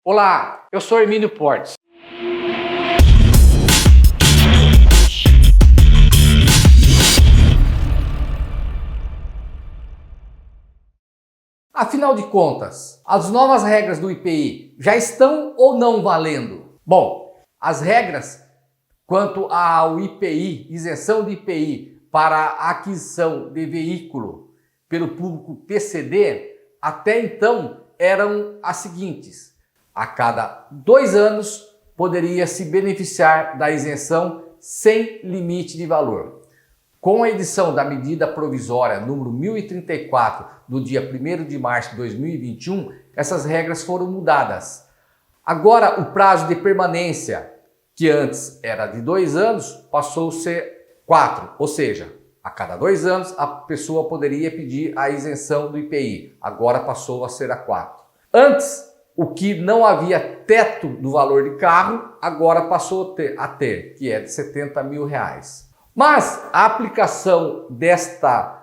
Olá, eu sou Hermínio Portes. Afinal de contas, as novas regras do IPI já estão ou não valendo? Bom, as regras quanto ao IPI, isenção de IPI para a aquisição de veículo pelo público PCD, até então eram as seguintes: a cada 2 anos poderia se beneficiar da isenção sem limite de valor. Com a edição da medida provisória número 1034 do dia 1º de março de 2021, essas regras foram mudadas. Agora o prazo de permanência, que antes era de 2 anos, passou a ser 4, ou seja, a cada 2 anos a pessoa poderia pedir a isenção do IPI, agora passou a ser a 4. Antes, o que não havia teto do valor de carro, agora passou a ter, que é de R$70 mil. Mas a aplicação destas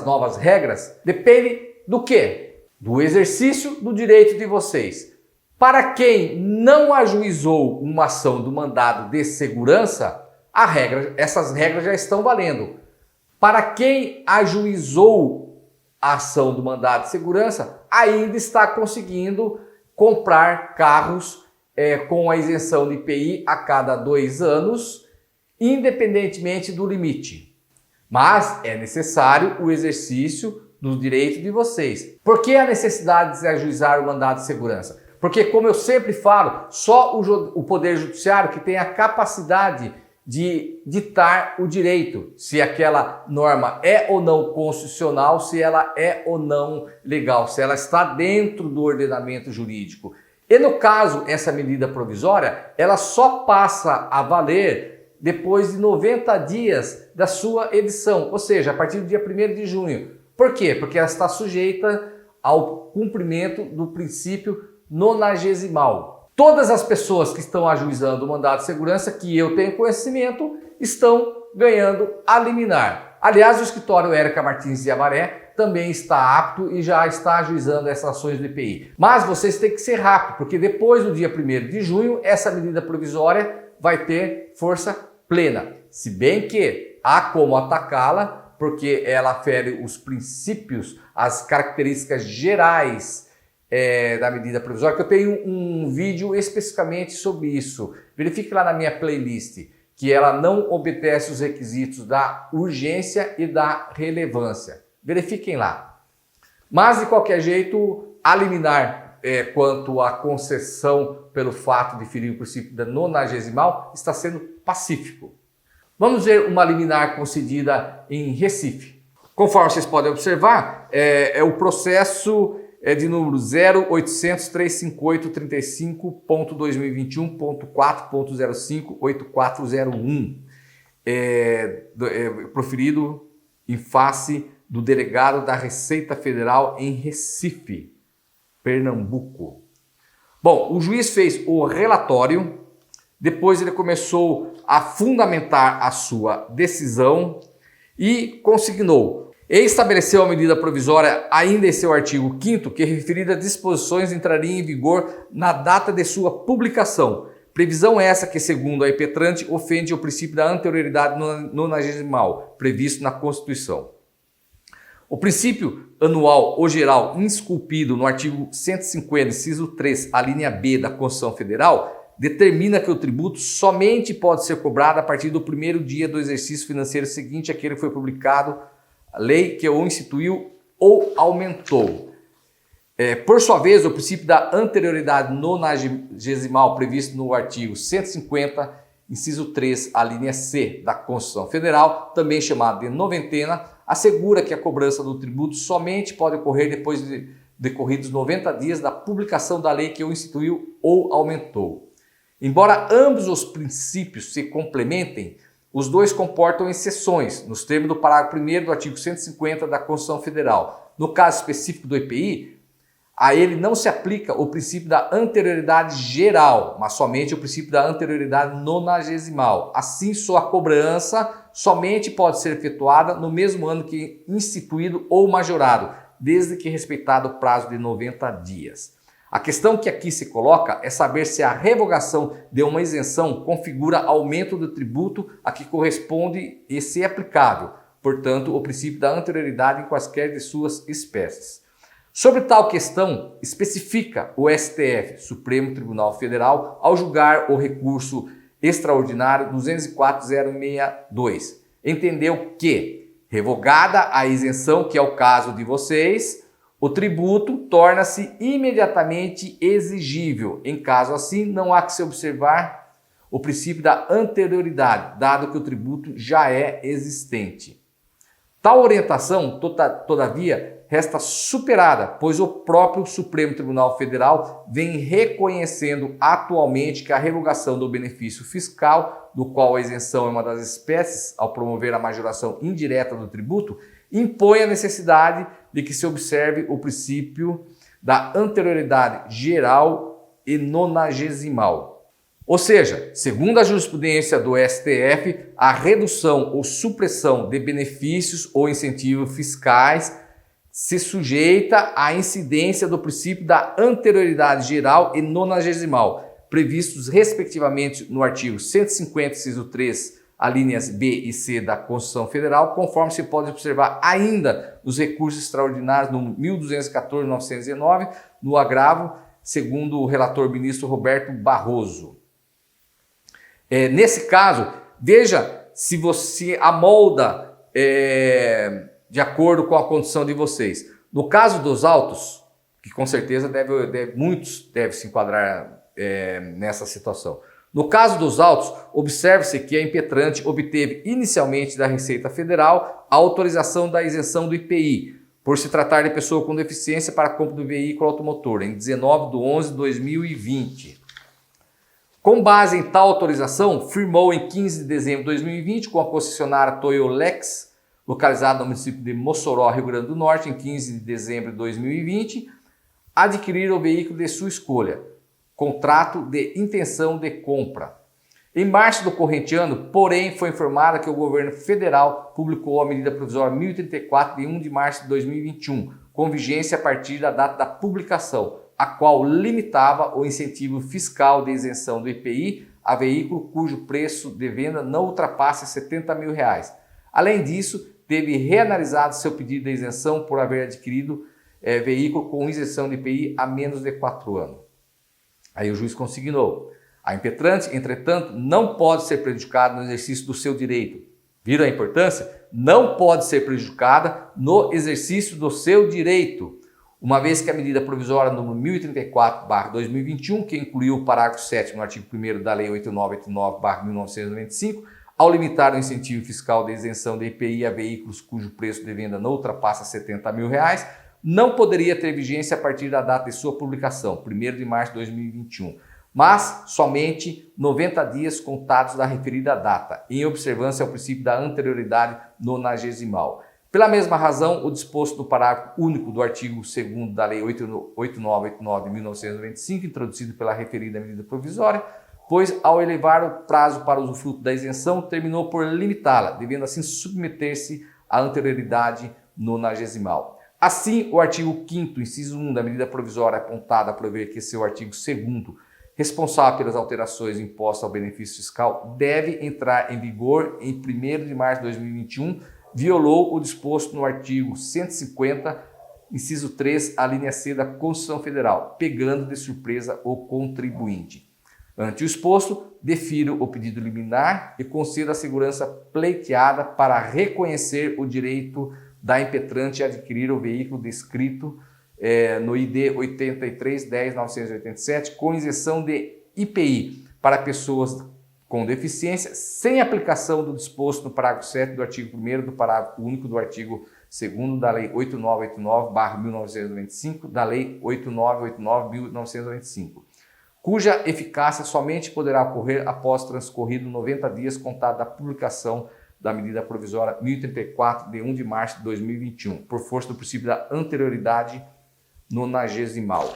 novas regras depende do quê? Do exercício do direito de vocês. Para quem não ajuizou uma ação do mandado de segurança, essas regras já estão valendo. Para quem ajuizou a ação do mandado de segurança, ainda está conseguindo comprar carros com a isenção de IPI a cada 2 anos, independentemente do limite. Mas é necessário o exercício do direito de vocês. Por que a necessidade de se ajuizar o mandado de segurança? Porque, como eu sempre falo, só o Poder Judiciário que tem a capacidade de ditar o direito, se aquela norma é ou não constitucional, se ela é ou não legal, se ela está dentro do ordenamento jurídico. E no caso, essa medida provisória, ela só passa a valer depois de 90 dias da sua edição, ou seja, a partir do dia 1º de junho. Por quê? Porque ela está sujeita ao cumprimento do princípio nonagesimal. Todas as pessoas que estão ajuizando o mandado de segurança, que eu tenho conhecimento, estão ganhando a liminar. Aliás, o escritório Érica Martins de Avaré também está apto e já está ajuizando essas ações do IPI. Mas vocês têm que ser rápido, porque depois do dia 1º de junho, essa medida provisória vai ter força plena. Se bem que há como atacá-la, porque ela fere os princípios, as características gerais da medida provisória, que eu tenho um vídeo especificamente sobre isso. Verifique lá na minha playlist, que ela não obedece os requisitos da urgência e da relevância. Verifiquem lá. Mas, de qualquer jeito, a liminar quanto à concessão pelo fato de ferir o princípio da nonagesimal está sendo pacífico. Vamos ver uma liminar concedida em Recife. Conforme vocês podem observar, é o processo de número 0800-358-35.2021.4.05.8401, proferido em face do delegado da Receita Federal em Recife, Pernambuco. Bom, o juiz fez o relatório, depois ele começou a fundamentar a sua decisão e consignou e estabeleceu a medida provisória ainda em seu artigo 5º, que referidas disposições entrariam em vigor na data de sua publicação. Previsão essa que, segundo a impetrante, ofende o princípio da anterioridade nonagesimal, previsto na Constituição. O princípio anual ou geral esculpido no artigo 150, inciso 3, a linha B da Constituição Federal, determina que o tributo somente pode ser cobrado a partir do 1º dia do exercício financeiro seguinte àquele que foi publicado, a lei que o instituiu ou aumentou. Por sua vez, o princípio da anterioridade nonagesimal previsto no artigo 150, inciso 3, a linha C da Constituição Federal, também chamado de noventena, assegura que a cobrança do tributo somente pode ocorrer depois de decorridos 90 dias da publicação da lei que o instituiu ou aumentou. Embora ambos os princípios se complementem, os dois comportam exceções, nos termos do parágrafo 1º do artigo 150 da Constituição Federal. No caso específico do IPI, a ele não se aplica o princípio da anterioridade geral, mas somente o princípio da anterioridade nonagesimal. Assim, sua cobrança somente pode ser efetuada no mesmo ano que instituído ou majorado, desde que respeitado o prazo de 90 dias. A questão que aqui se coloca é saber se a revogação de uma isenção configura aumento do tributo a que corresponde e se é aplicável, portanto, o princípio da anterioridade em quaisquer de suas espécies. Sobre tal questão, especifica o STF, Supremo Tribunal Federal, ao julgar o recurso extraordinário 204.062. Entendeu que, revogada a isenção, que é o caso de vocês, o tributo torna-se imediatamente exigível. Em caso assim, não há que se observar o princípio da anterioridade, dado que o tributo já é existente. Tal orientação, todavia, resta superada, pois o próprio Supremo Tribunal Federal vem reconhecendo atualmente que a revogação do benefício fiscal, do qual a isenção é uma das espécies, ao promover a majoração indireta do tributo, impõe a necessidade de que se observe o princípio da anterioridade geral e nonagesimal. Ou seja, segundo a jurisprudência do STF, a redução ou supressão de benefícios ou incentivos fiscais se sujeita à incidência do princípio da anterioridade geral e nonagesimal, previstos respectivamente no artigo 150, inciso 3, alíneas B e C da Constituição Federal, conforme se pode observar ainda nos recursos extraordinários no 1214/919, no agravo, segundo o relator ministro Roberto Barroso. Nesse caso, veja se você amolda de acordo com a condição de vocês. No caso dos autos, que com certeza muitos devem se enquadrar nessa situação. No caso dos autos, observe-se que a impetrante obteve inicialmente da Receita Federal a autorização da isenção do IPI, por se tratar de pessoa com deficiência para a compra do veículo automotor, em 19/11/2020. Com base em tal autorização, firmou em 15 de dezembro de 2020 com a concessionária Toyolex, localizada no município de Mossoró, Rio Grande do Norte, em 15 de dezembro de 2020, adquirir o veículo de sua escolha, contrato de intenção de compra. Em março do corrente ano, porém, foi informada que o governo federal publicou a medida provisória 1034 de 1 de março de 2021, com vigência a partir da data da publicação, a qual limitava o incentivo fiscal de isenção do IPI a veículo cujo preço de venda não ultrapasse R$70 mil. Além disso, teve reanalisado seu pedido de isenção por haver adquirido veículo com isenção de IPI há menos de 4 anos. Aí o juiz consignou. A impetrante, entretanto, não pode ser prejudicada no exercício do seu direito. Viram a importância? Não pode ser prejudicada no exercício do seu direito, uma vez que a medida provisória número 1034/2021, que incluiu o parágrafo 7º no artigo 1º da Lei 8989/1995, ao limitar o incentivo fiscal de isenção de IPI a veículos cujo preço de venda não ultrapassa R$70 mil, não poderia ter vigência a partir da data de sua publicação, 1º de março de 2021, mas somente 90 dias contados da referida data, em observância ao princípio da anterioridade nonagesimal. Pela mesma razão, o disposto no parágrafo único do artigo 2º da Lei 8989 de 1995, introduzido pela referida medida provisória, pois ao elevar o prazo para usufruto da isenção, terminou por limitá-la, devendo assim submeter-se à anterioridade nonagesimal. Assim, o artigo 5º, inciso 1 da medida provisória apontada a prover que seu artigo 2º, responsável pelas alterações impostas ao benefício fiscal, deve entrar em vigor em 1º de março de 2021, violou o disposto no artigo 150, inciso 3, a linha C da Constituição Federal, pegando de surpresa o contribuinte. Ante o exposto, defiro o pedido liminar e concedo a segurança pleiteada para reconhecer o direito da impetrante a adquirir o veículo descrito no ID 83.10.987 com isenção de IPI para pessoas com deficiência, sem aplicação do disposto no parágrafo 7 do artigo 1º do parágrafo único do artigo 2º da Lei 8989/1995, da Lei 8989/1995, cuja eficácia somente poderá ocorrer após transcorrido 90 dias contado da publicação da medida provisória 1034 de 1 de março de 2021, por força do princípio da anterioridade nonagesimal.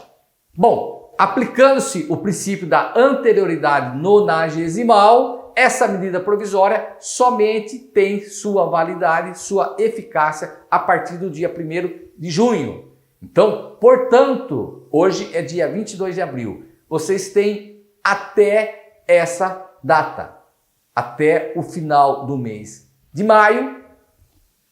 Bom, aplicando-se o princípio da anterioridade nonagesimal, essa medida provisória somente tem sua validade, sua eficácia a partir do dia 1º de junho. Então, portanto, Hoje é dia 22 de abril. Vocês têm até essa data, até o final do mês de maio,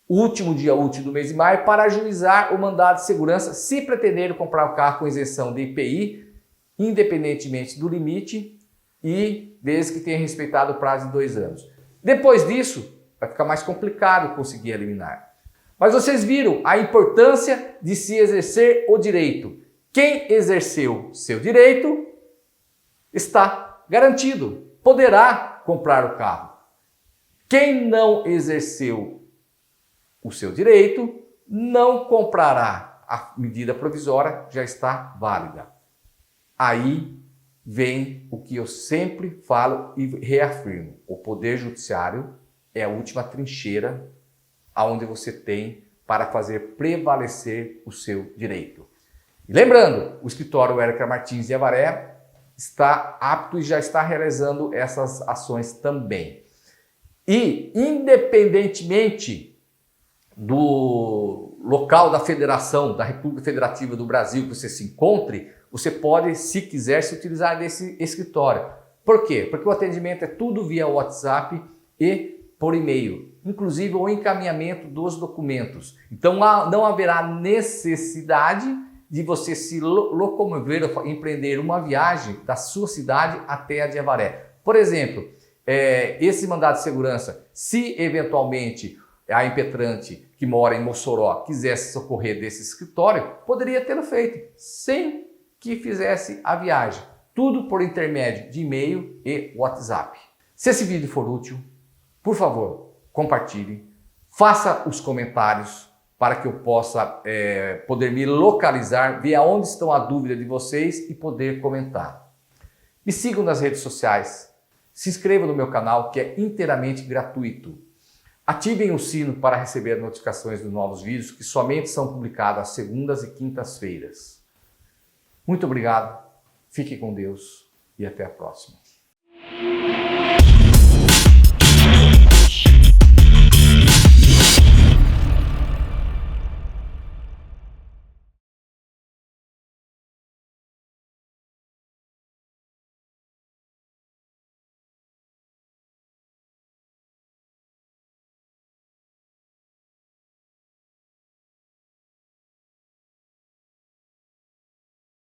o último dia útil do mês de maio, para ajuizar o mandado de segurança se pretenderem comprar o carro com isenção de IPI, independentemente do limite e desde que tenha respeitado o prazo de 2 anos. Depois disso, vai ficar mais complicado conseguir eliminar. Mas vocês viram a importância de se exercer o direito. Quem exerceu seu direito está garantido, poderá comprar o carro. Quem não exerceu o seu direito não comprará. A medida provisória já está válida. Aí vem o que eu sempre falo e reafirmo. O Poder Judiciário é a última trincheira aonde você tem para fazer prevalecer o seu direito. E lembrando, o escritório Érica Martins de Avaré está apto e já está realizando essas ações também. E independentemente do local da federação, da República Federativa do Brasil que você se encontre, você pode, se quiser, se utilizar desse escritório. Por quê? Porque o atendimento é tudo via WhatsApp e por e-mail, inclusive o encaminhamento dos documentos. Então não haverá necessidade de você se locomover ou empreender uma viagem da sua cidade até a de Avaré. Por exemplo, esse mandado de segurança, se eventualmente a impetrante que mora em Mossoró quisesse socorrer desse escritório, poderia tê-lo feito sem que fizesse a viagem. Tudo por intermédio de e-mail e WhatsApp. Se esse vídeo for útil, por favor, compartilhe, faça os comentários para que eu possa poder me localizar, ver aonde estão a dúvida de vocês e poder comentar. Me sigam nas redes sociais, se inscrevam no meu canal que é inteiramente gratuito. Ativem o sino para receber notificações dos novos vídeos que somente são publicados às segundas e quintas-feiras. Muito obrigado, fique com Deus e até a próxima.